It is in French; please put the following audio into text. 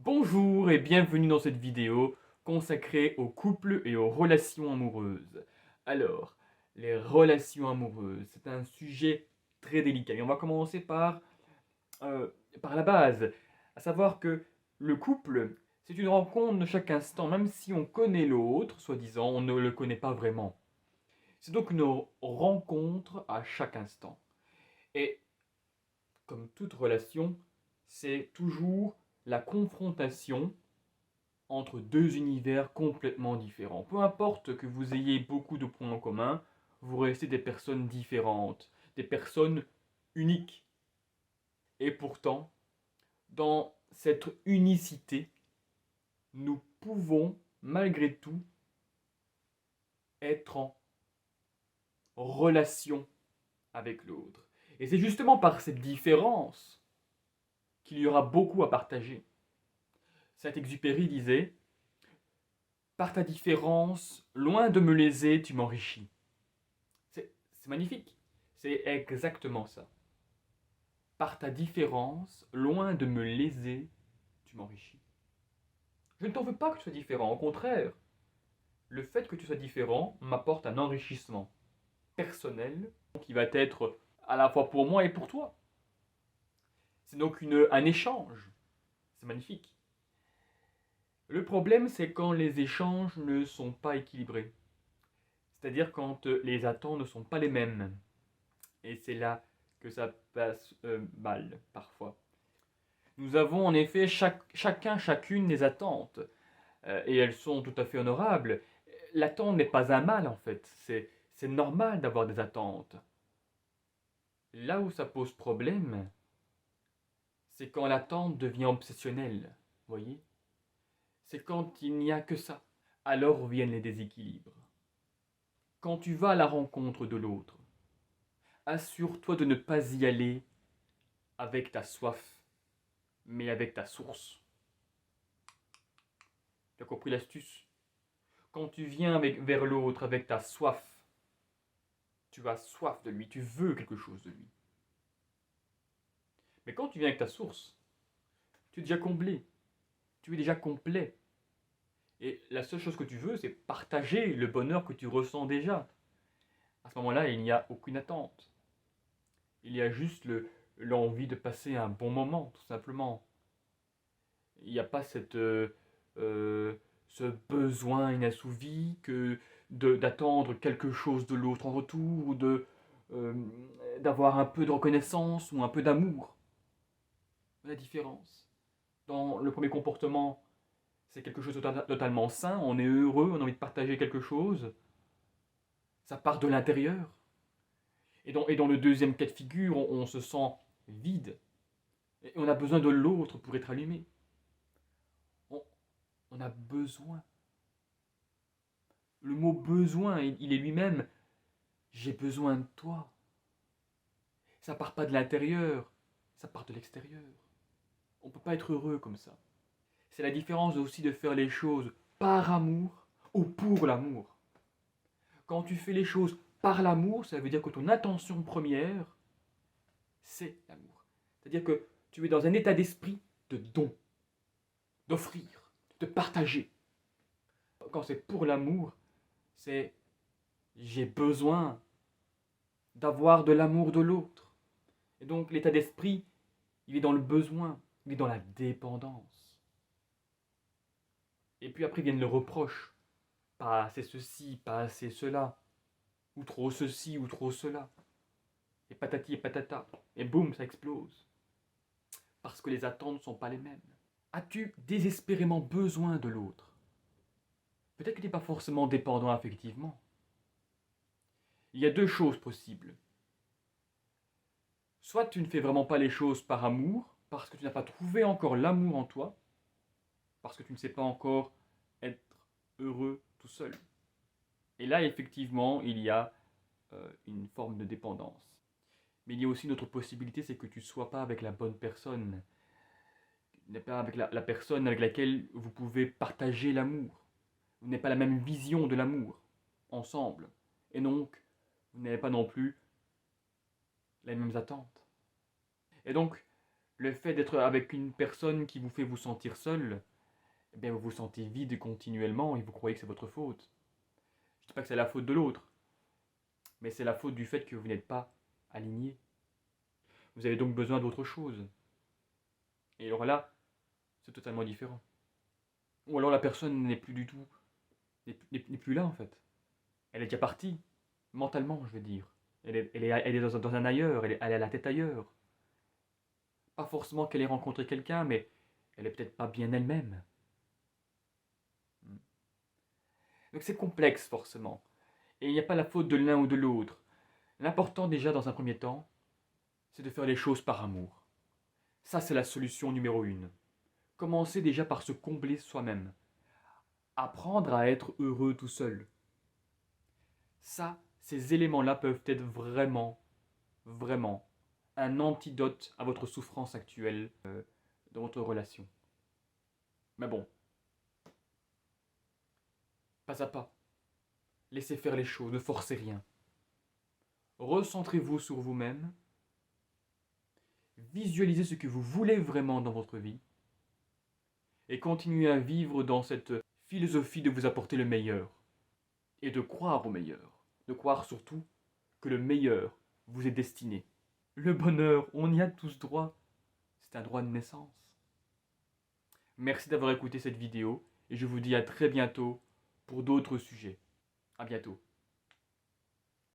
Bonjour et bienvenue dans cette vidéo consacrée aux couples et aux relations amoureuses. Alors, les relations amoureuses, c'est un sujet très délicat. Et on va commencer euh, par la base, à savoir que le couple, c'est une rencontre de chaque instant, même si on connaît l'autre, soi-disant, on ne le connaît pas vraiment. C'est donc une rencontre à chaque instant. Et comme toute relation, c'est toujours la confrontation entre deux univers complètement différents. Peu importe que vous ayez beaucoup de points en commun, vous restez des personnes différentes, des personnes uniques. Et pourtant, dans cette unicité, nous pouvons malgré tout être en relation avec l'autre. Et c'est justement par cette différence qu'il y aura beaucoup à partager. Saint-Exupéry disait: par ta différence, loin de me léser, tu m'enrichis. C'est magnifique. C'est exactement ça. Par ta différence, loin de me léser, tu m'enrichis. Je ne t'en veux pas que tu sois différent. Au contraire, le fait que tu sois différent m'apporte un enrichissement personnel qui va être à la fois pour moi et pour toi. C'est donc un échange. C'est magnifique. Le problème, c'est quand les échanges ne sont pas équilibrés. C'est-à-dire quand les attentes ne sont pas les mêmes. Et c'est là que ça passe mal, parfois. Nous avons en effet chacune des attentes, et elles sont tout à fait honorables. L'attente n'est pas un mal, en fait. C'est normal d'avoir des attentes. Là où ça pose problème, c'est quand l'attente devient obsessionnelle. Voyez? C'est quand il n'y a que ça. Alors viennent les déséquilibres. Quand tu vas à la rencontre de l'autre, assure-toi de ne pas y aller avec ta soif, mais avec ta source. Tu as compris l'astuce? Quand tu viens vers l'autre avec ta soif, tu as soif de lui, tu veux quelque chose de lui. Mais quand tu viens avec ta source, tu es déjà comblé, tu es déjà complet. Et la seule chose que tu veux, c'est partager le bonheur que tu ressens déjà. À ce moment-là, il n'y a aucune attente. Il y a juste l'envie de passer un bon moment, tout simplement. Il n'y a pas euh, ce besoin inassouvi d'attendre quelque chose de l'autre en retour, ou euh, d'avoir un peu de reconnaissance ou un peu d'amour. La différence. Dans le premier comportement, c'est quelque chose de totalement sain, on est heureux, on a envie de partager quelque chose, ça part de l'intérieur. Et dans le deuxième cas de figure, on se sent vide, et on a besoin de l'autre pour être allumé. On, on a besoin. Le mot besoin, il est lui-même, j'ai besoin de toi. Ça part pas de l'intérieur, ça part de l'extérieur. On ne peut pas être heureux comme ça. C'est la différence aussi de faire les choses par amour ou pour l'amour. Quand tu fais les choses par l'amour, ça veut dire que ton intention première, c'est l'amour. C'est-à-dire que tu es dans un état d'esprit de don, d'offrir, de partager. Quand c'est pour l'amour, c'est j'ai besoin d'avoir de l'amour de l'autre. Et donc l'état d'esprit, il est dans le besoin, il est dans la dépendance. Et puis après viennent le reproche. Pas assez ceci, pas assez cela. Ou trop ceci, ou trop cela. Et patati et patata. Et boum, ça explose. Parce que les attentes ne sont pas les mêmes. As-tu désespérément besoin de l'autre? Peut-être que tu n'es pas forcément dépendant affectivement. Il y a deux choses possibles. Soit tu ne fais vraiment pas les choses par amour, parce que tu n'as pas trouvé encore l'amour en toi, parce que tu ne sais pas encore être heureux tout seul. Et là, effectivement, il y a une forme de dépendance. Mais il y a aussi une autre possibilité, c'est que tu ne sois pas avec la bonne personne, pas avec la personne avec laquelle vous pouvez partager l'amour. Vous n'avez pas la même vision de l'amour ensemble. Et donc, vous n'avez pas non plus les mêmes attentes. Et donc, Le fait d'être avec une personne qui vous fait vous sentir seul, eh bien vous vous sentez vide continuellement et vous croyez que c'est votre faute. Je ne dis pas que c'est la faute de l'autre, mais c'est la faute du fait que vous n'êtes pas aligné. Vous avez donc besoin d'autre chose. Et alors là, c'est totalement différent. Ou alors la personne n'est plus du tout, n'est plus là en fait. Elle est déjà partie, mentalement je veux dire. Elle est dans un ailleurs, elle a la tête ailleurs. Pas forcément qu'elle ait rencontré quelqu'un, mais elle est peut-être pas bien elle-même. Donc c'est complexe forcément. Et il n'y a pas la faute de l'un ou de l'autre. L'important déjà dans un premier temps, c'est de faire les choses par amour. Ça c'est la solution numéro 1. Commencer déjà par se combler soi-même. Apprendre à être heureux tout seul. Ça, ces éléments-là peuvent être vraiment, vraiment un antidote à votre souffrance actuelle dans votre relation. Mais bon, pas à pas. Laissez faire les choses, ne forcez rien. Recentrez-vous sur vous-même. Visualisez ce que vous voulez vraiment dans votre vie. Et continuez à vivre dans cette philosophie de vous apporter le meilleur. Et de croire au meilleur. De croire surtout que le meilleur vous est destiné. Le bonheur, on y a tous droit. C'est un droit de naissance. Merci d'avoir écouté cette vidéo et je vous dis à très bientôt pour d'autres sujets. À bientôt.